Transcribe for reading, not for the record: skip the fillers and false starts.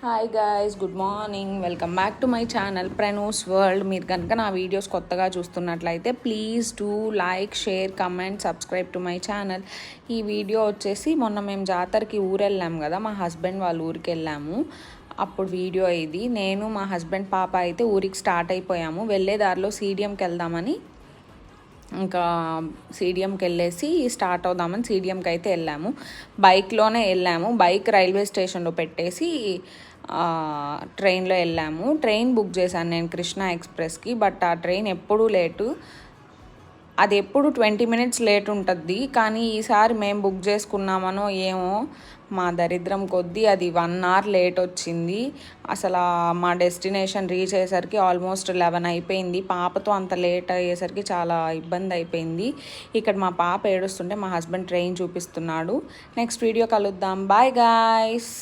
Hi guys, good morning. Welcome back to my channel Pranu's world. మీరు కనుక నా videos కొత్తగా చూస్తున్నట్లయితే please do like, share, comment, subscribe to my channel. ఈ video వచ్చేసి మొన్న మేము జాతరకి ఊరు వెళ్ళాము కదా, మా హస్బెండ్ వాళ్ళ ఊరికి వెళ్ళాము. అప్పుడు వీడియో ఇది. నేను మా హస్బెండ్ పాప అయితే ఊరికి స్టార్ట్ అయిపోయాము. వెళ్ళే దారిలో సీడియంకి వెళ్దామని ఇంకా సీడియంకి వెళ్ళేసి స్టార్ట్ అవుదామని సీడియంకి అయితే వెళ్ళాము. బైక్లోనే వెళ్ళాము. బైక్ రైల్వే స్టేషన్లో పెట్టేసి ట్రైన్లో వెళ్ళాము. ట్రైన్ బుక్ చేశాను నేను కృష్ణా ఎక్స్ప్రెస్కి. బట్ ఆ ట్రైన్ ఎప్పుడూ లేటు. అది ఎప్పుడు 20 minutes లేట్ ఉంటుంది. కానీ ఈసారి మేము బుక్ చేసుకున్నామనో ఏమో మా దరిద్రం కొద్దీ అది 1 hour లేట్ వచ్చింది. అసలు మా డెస్టినేషన్ రీచ్ అయ్యేసరికి ఆల్మోస్ట్ 11 అయిపోయింది. పాపతో అంత లేట్ అయ్యేసరికి చాలా ఇబ్బంది అయిపోయింది. ఇక్కడ మా పాప ఏడుస్తుంటే మా హస్బెండ్ ట్రైన్ చూపిస్తున్నాడు. నెక్స్ట్ వీడియో కలుద్దాం. Bye guys.